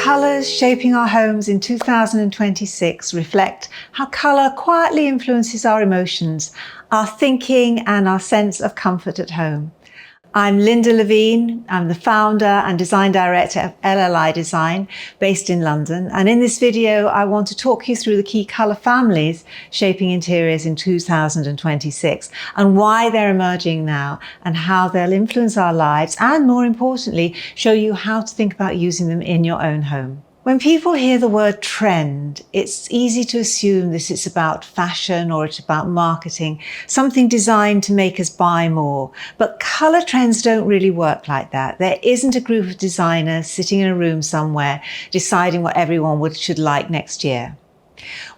colours shaping our homes in 2026 reflect how colour quietly influences our emotions, our thinking and our sense of comfort at home. I'm Linda Levine. I'm the founder and design director of LLI Design based in London. And in this video, I want to talk you through the key colour families shaping interiors in 2026 and why they're emerging now and how they'll influence our lives and, more importantly, show you how to think about using them in your own home. When people hear the word trend, it's easy to assume this is about fashion or it's about marketing, something designed to make us buy more. But colour trends don't really work like that. There isn't a group of designers sitting in a room somewhere deciding what everyone should like next year.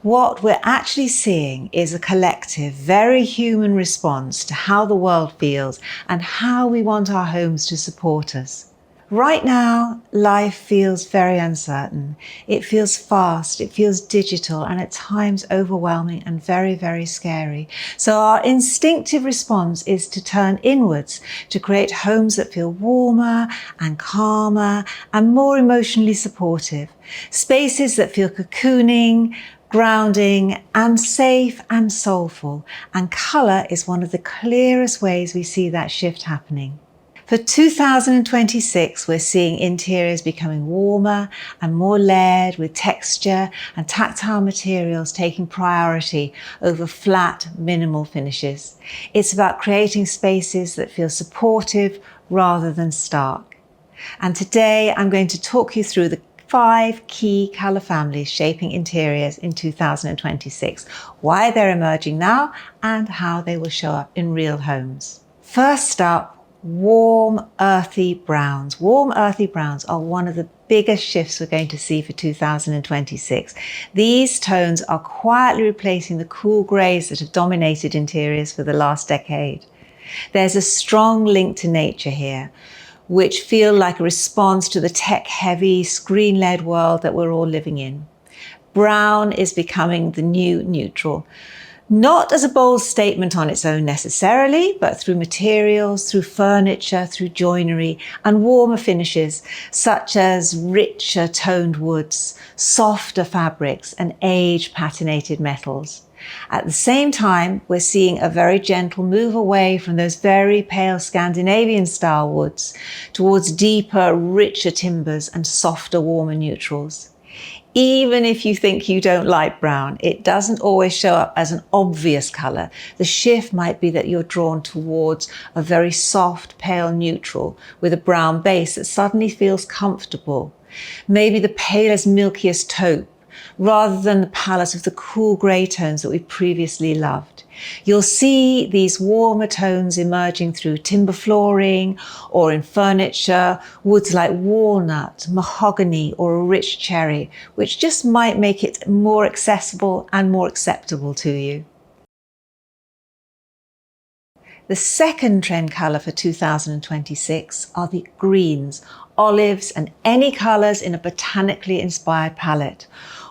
What we're actually seeing is a collective, very human response to how the world feels and how we want our homes to support us. Right now, life feels very uncertain. It feels fast, it feels digital, and at times overwhelming and very, very scary. So our instinctive response is to turn inwards to create homes that feel warmer and calmer and more emotionally supportive. Spaces that feel cocooning, grounding, and safe and soulful. And colour is one of the clearest ways we see that shift happening. For 2026, we're seeing interiors becoming warmer and more layered with texture and tactile materials taking priority over flat, minimal finishes. It's about creating spaces that feel supportive rather than stark. And today I'm going to talk you through the 5 key colour families shaping interiors in 2026, why they're emerging now and how they will show up in real homes. First up, warm, earthy browns. Warm, earthy browns are one of the biggest shifts we're going to see for 2026. These tones are quietly replacing the cool greys that have dominated interiors for the last decade. There's a strong link to nature here, which feel like a response to the tech-heavy, screen-led world that we're all living in. Brown is becoming the new neutral. Not as a bold statement on its own necessarily, but through materials, through furniture, through joinery, and warmer finishes, such as richer toned woods, softer fabrics, and age-patinated metals. At the same time, we're seeing a very gentle move away from those very pale Scandinavian-style woods towards deeper, richer timbers and softer, warmer neutrals. Even if you think you don't like brown, it doesn't always show up as an obvious colour. The shift might be that you're drawn towards a very soft, pale neutral with a brown base that suddenly feels comfortable. Maybe the palest, milkiest taupe, rather than the palette of the cool grey tones that we previously loved. You'll see these warmer tones emerging through timber flooring or in furniture, woods like walnut, mahogany, or a rich cherry, which just might make it more accessible and more acceptable to you. The second trend colour for 2026 are the greens, olives, and any colours in a botanically inspired palette.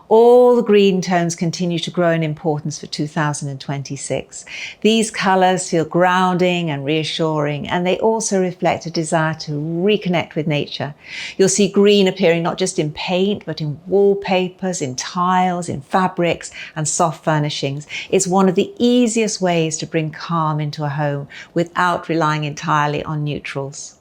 All the green tones continue to grow in importance for 2026. These colours feel grounding and reassuring, and they also reflect a desire to reconnect with nature. You'll see green appearing not just in paint, but in wallpapers, in tiles, in fabrics, and soft furnishings. It's one of the easiest ways to bring calm into a home without relying entirely on neutrals.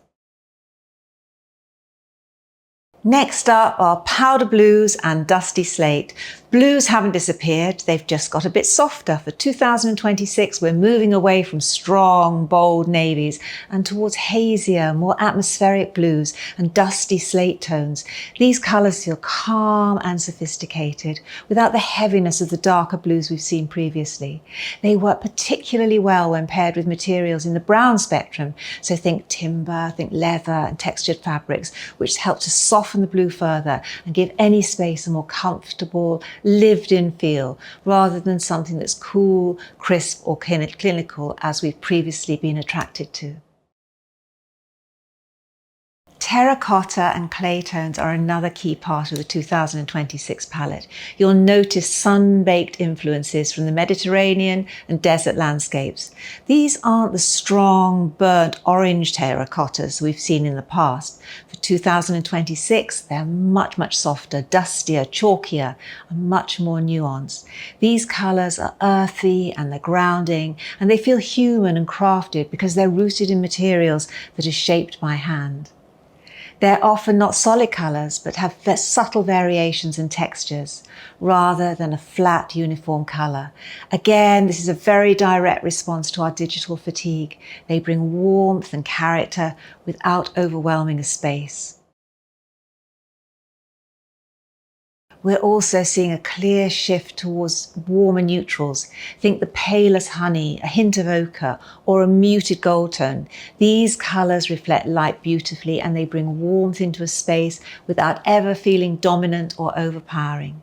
Next up are powder blues and dusty slate. Blues haven't disappeared, they've just got a bit softer. For 2026, we're moving away from strong, bold navies and towards hazier, more atmospheric blues and dusty slate tones. These colours feel calm and sophisticated, without the heaviness of the darker blues we've seen previously. They work particularly well when paired with materials in the brown spectrum, so think timber, think leather and textured fabrics, which help to soften the blue further and give any space a more comfortable, lived-in feel, rather than something that's cool, crisp or clinical as we've previously been attracted to. Terracotta and clay tones are another key part of the 2026 palette. You'll notice sun-baked influences from the Mediterranean and desert landscapes. These aren't the strong, burnt orange terracottas we've seen in the past. For 2026, they're much softer, dustier, chalkier, and much more nuanced. These colours are earthy and they're grounding, and they feel human and crafted because they're rooted in materials that are shaped by hand. They're often not solid colours, but have subtle variations and textures, rather than a flat, uniform colour. Again, this is a very direct response to our digital fatigue. They bring warmth and character without overwhelming a space. We're also seeing a clear shift towards warmer neutrals. Think the palest honey, a hint of ochre, or a muted gold tone. These colours reflect light beautifully and they bring warmth into a space without ever feeling dominant or overpowering.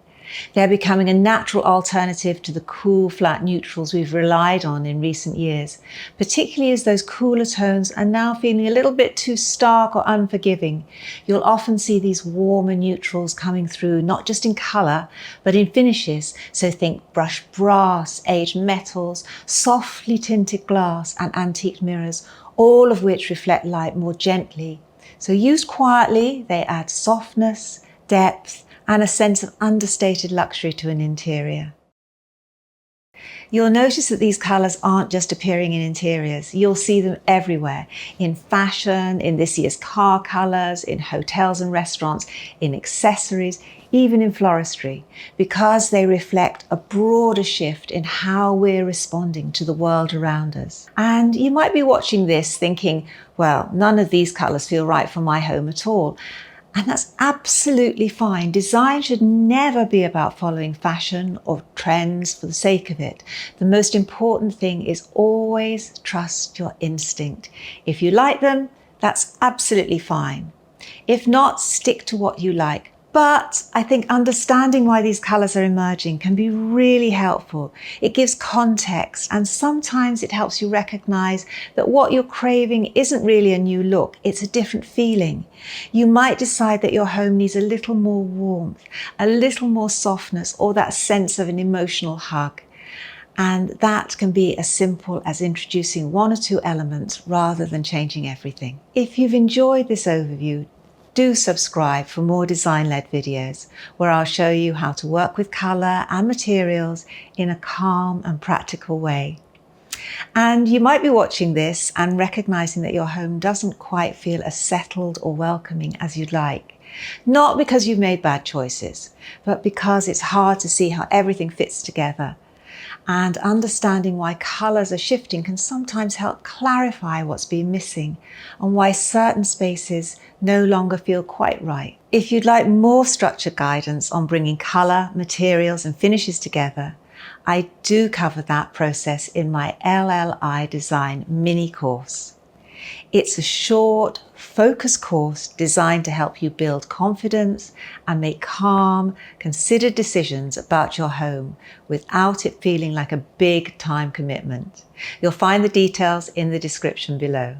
They're becoming a natural alternative to the cool, flat neutrals we've relied on in recent years, particularly as those cooler tones are now feeling a little bit too stark or unforgiving. You'll often see these warmer neutrals coming through, not just in colour, but in finishes. So think brushed brass, aged metals, softly tinted glass, and antique mirrors, all of which reflect light more gently. So used quietly, they add softness, depth, and a sense of understated luxury to an interior. You'll notice that these colours aren't just appearing in interiors. You'll see them everywhere, in fashion, in this year's car colours, in hotels and restaurants, in accessories, even in floristry, because they reflect a broader shift in how we're responding to the world around us. And you might be watching this thinking, well, none of these colours feel right for my home at all. And that's absolutely fine. Design should never be about following fashion or trends for the sake of it. The most important thing is always trust your instinct. If you like them, that's absolutely fine. If not, stick to what you like. But I think understanding why these colours are emerging can be really helpful. It gives context, and sometimes it helps you recognise that what you're craving isn't really a new look, it's a different feeling. You might decide that your home needs a little more warmth, a little more softness, or that sense of an emotional hug. And that can be as simple as introducing one or two elements rather than changing everything. If you've enjoyed this overview, do subscribe for more design-led videos where I'll show you how to work with colour and materials in a calm and practical way. And you might be watching this and recognising that your home doesn't quite feel as settled or welcoming as you'd like. Not because you've made bad choices, but because it's hard to see how everything fits together. And understanding why colours are shifting can sometimes help clarify what's been missing and why certain spaces no longer feel quite right. If you'd like more structured guidance on bringing colour, materials and finishes together, I do cover that process in my LLI Design mini course. It's a short, focused course designed to help you build confidence and make calm, considered decisions about your home without it feeling like a big time commitment. You'll find the details in the description below.